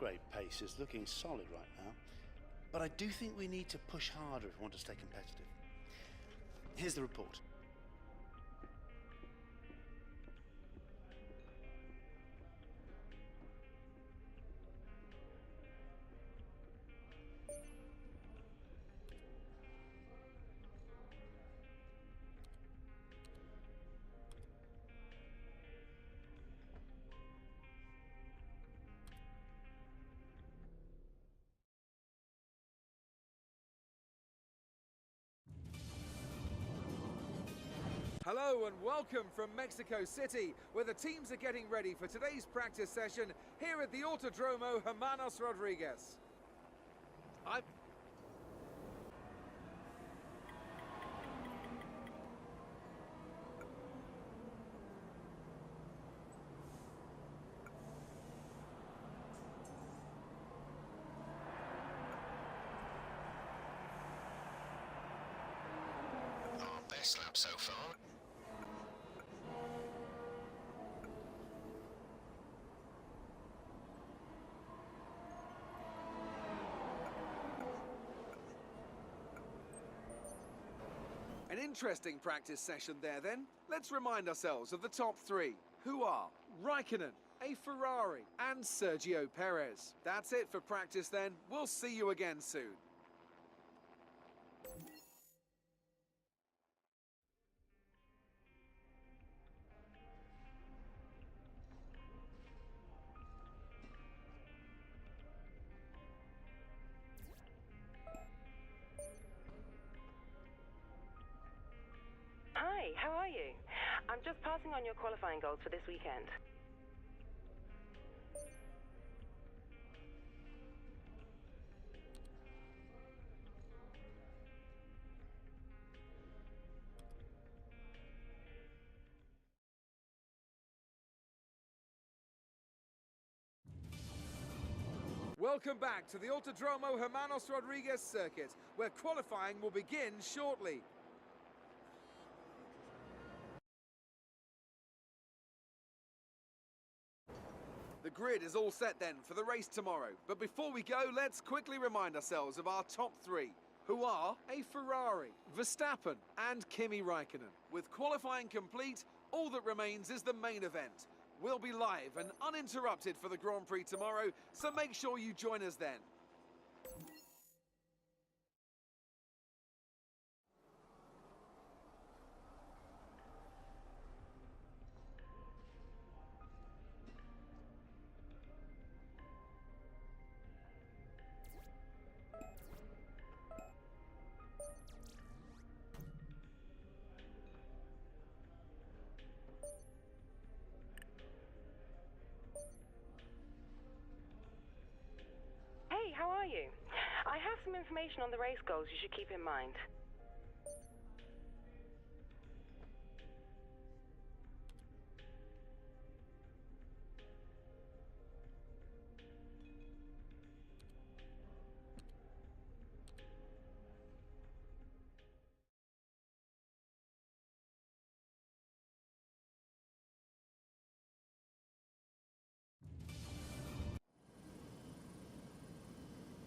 great pace, is looking solid right now. But I do think we need to push harder if we want to stay competitive. Here's the report. Hello and welcome from Mexico City, where the teams are getting ready for today's practice session here at the Autodromo Hermanos Rodriguez. Our best lap so far. An interesting practice session there then. Let's remind ourselves of the top three, who are Raikkonen, a Ferrari, and Sergio Perez. That's it for practice then. We'll see you again soon. Hi, how are you? I'm just passing on your qualifying goals for this weekend. Welcome back to the Autodromo Hermanos Rodriguez circuit, where qualifying will begin shortly. The grid is all set then for the race tomorrow. But before we go, let's quickly remind ourselves of our top three, who are a Ferrari, Verstappen, and Kimi Raikkonen. With qualifying complete, all that remains is the main event. We'll be live and uninterrupted for the Grand Prix tomorrow, so make sure you join us then. Hey, how are you? I have some information on the race goals you should keep in mind.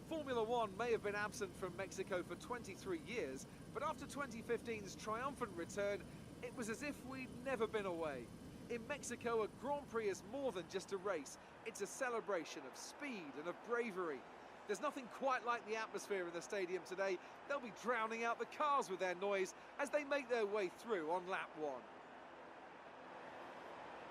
Formula One may have been absent from Mexico for 23 years, but after 2015's triumphant return, it was as if we'd never been away. In Mexico, a Grand Prix is more than just a race. It's a celebration of speed and of bravery. There's nothing quite like the atmosphere in the stadium today. They'll be drowning out the cars with their noise as they make their way through on lap one.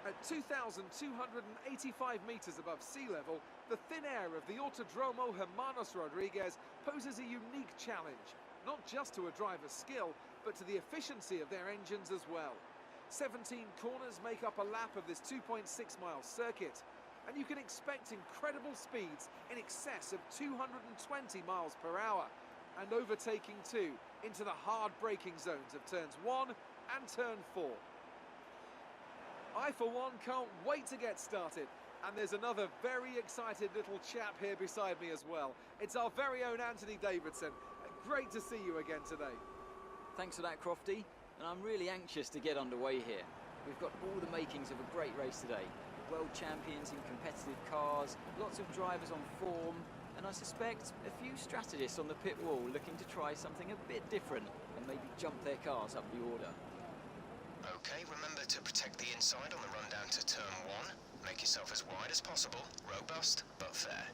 At 2,285 metres above sea level, the thin air of the Autodromo Hermanos Rodriguez poses a unique challenge, not just to a driver's skill, but to the efficiency of their engines as well. 17 corners make up a lap of this 2.6-mile circuit, and you can expect incredible speeds in excess of 220 miles per hour, and overtaking too into the hard braking zones of turns 1 and turn 4. I, for one, can't wait to get started. And there's another very excited little chap here beside me as well. It's our very own Anthony Davidson. Great to see you again today. Thanks for that, Crofty. And I'm really anxious to get underway here. We've got all the makings of a great race today. world champions in competitive cars, lots of drivers on form, and I suspect a few strategists on the pit wall looking to try something a bit different and maybe jump their cars up the order. Okay, remember to protect the inside on the run down to turn 1. Make yourself as wide as possible, robust but fair.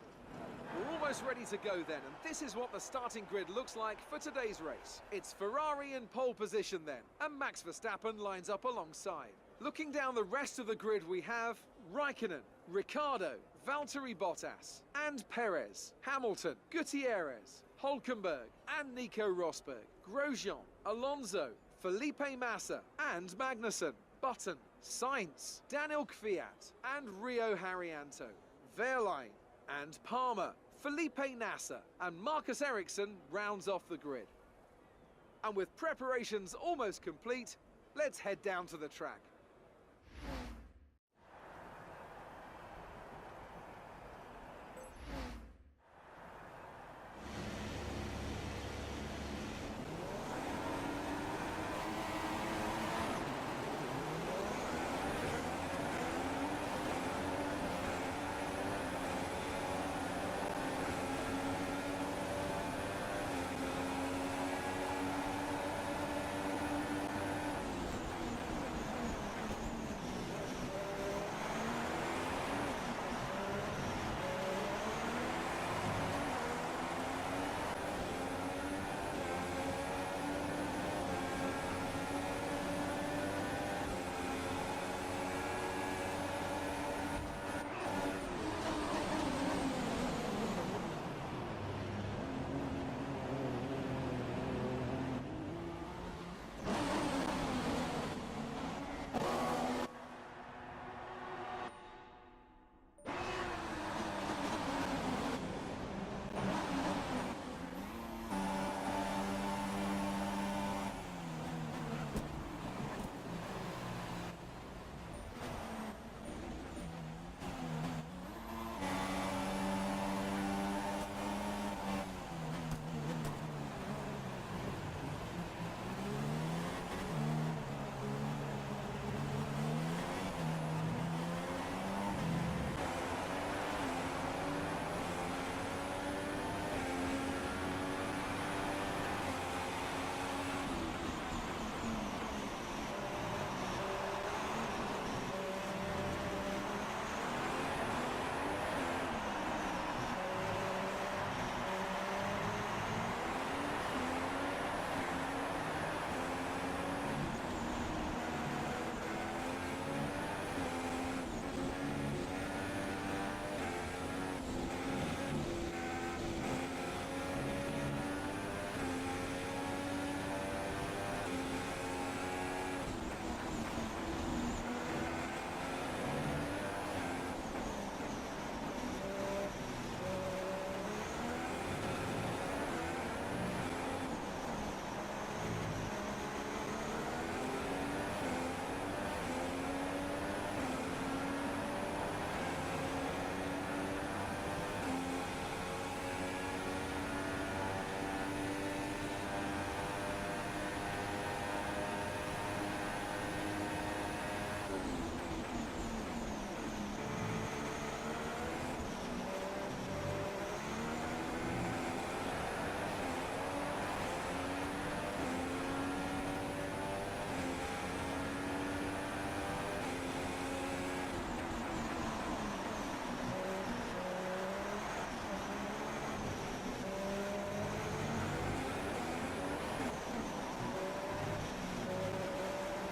We're almost ready to go then, and this is what the starting grid looks like for today's race. It's Ferrari in pole position then, and Max Verstappen lines up alongside. Looking down the rest of the grid we have Raikkonen, Ricciardo, Valtteri Bottas, and Perez, Hamilton, Gutierrez, Hülkenberg, and Nico Rosberg, Grosjean, Alonso, Felipe Massa, and Magnussen, Button, Sainz, Daniel Kvyat, and Rio Haryanto, Wehrlein, and Palmer, Felipe Nasser, and Marcus Ericsson rounds off the grid. And with preparations almost complete, let's head down to the track.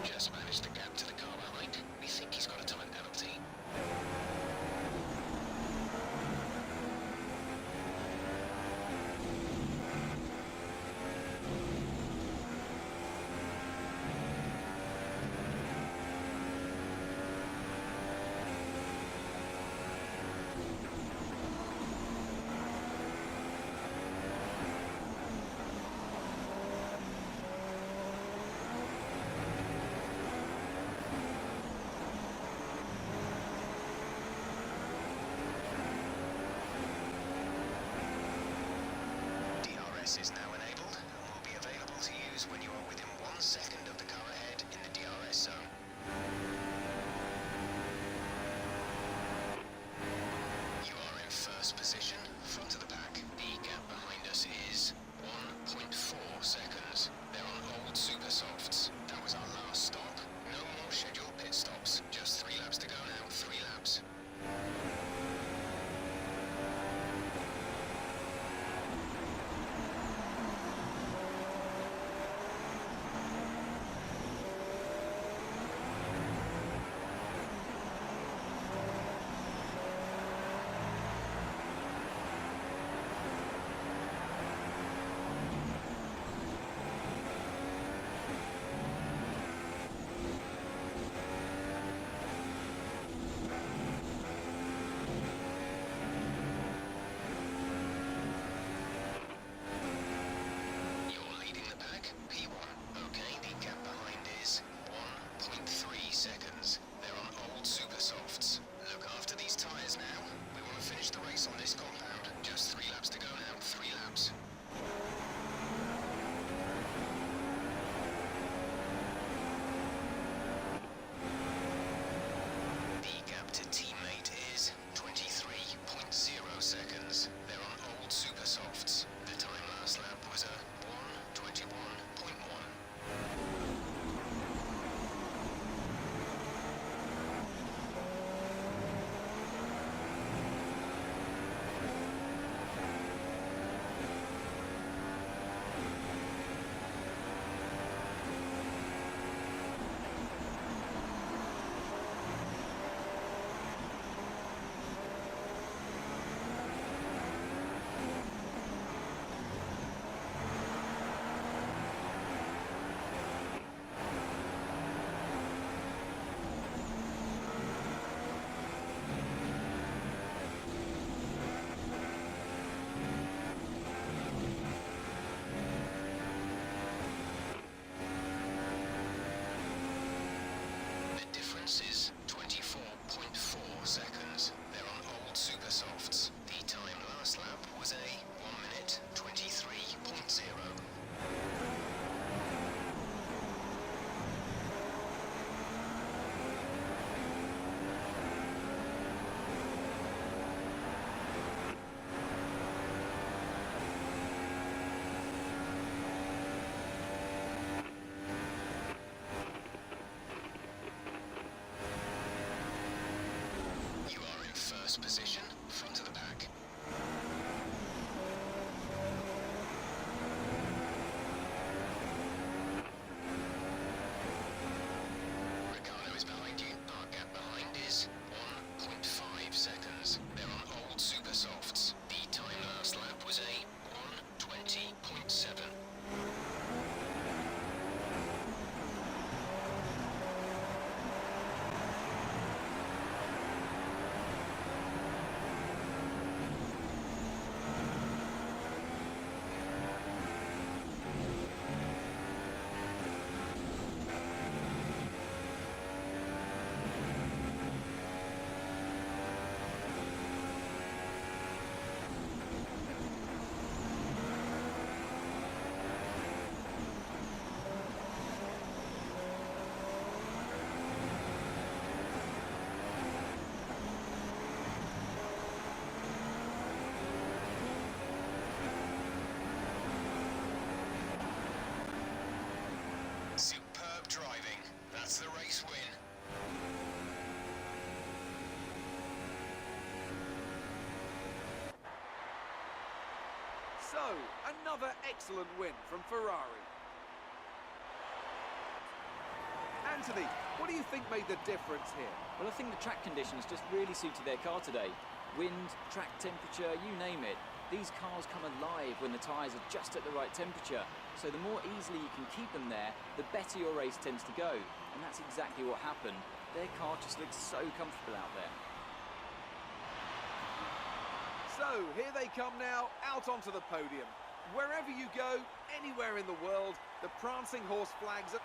Just managed the gap to the car behind. We think he's got a time penalty. Is now enabled and will be available to use when you are within 1 second of the car ahead in the DRS zone. distance is 24.4 seconds. They're on old super softs. The time last lap was a 1 minute 23.0. You are in first position, front of the pack. Ricardo is behind you. Our gap behind is 1.5 seconds. They're on old super softs. The time last lap was a 1:20.7. Superb driving. That's the race win. So, another excellent win from Ferrari. Anthony, what do you think made the difference here? Well, I think the track conditions just really suited their car today. Wind, track temperature, you name it. These cars come alive when the tyres are just at the right temperature. So the more easily you can keep them there, the better your race tends to go. And that's exactly what happened. Their car just looks so comfortable out there. So, here they come now, out onto the podium. Wherever you go, anywhere in the world, the prancing horse flags are...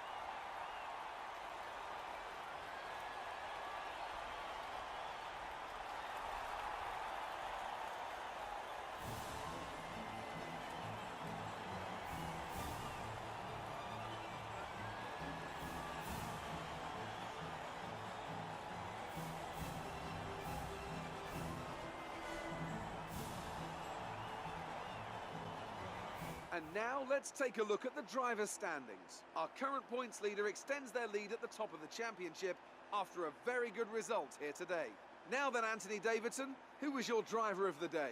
And now let's take a look at the driver's standings. Our current points leader extends their lead at the top of the championship after a very good result here today. Now then, Anthony Davidson, who was your driver of the day?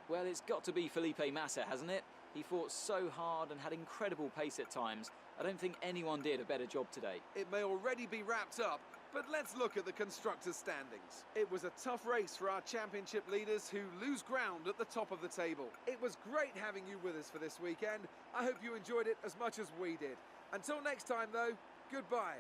Well, it's got to be Felipe Massa, hasn't it? He fought so hard and had incredible pace at times. I don't think anyone did a better job today. It may already be wrapped up, but let's look at the constructors' standings. It was a tough race for our championship leaders who lose ground at the top of the table. It was great having you with us for this weekend. I hope you enjoyed it as much as we did. Until next time, though, goodbye.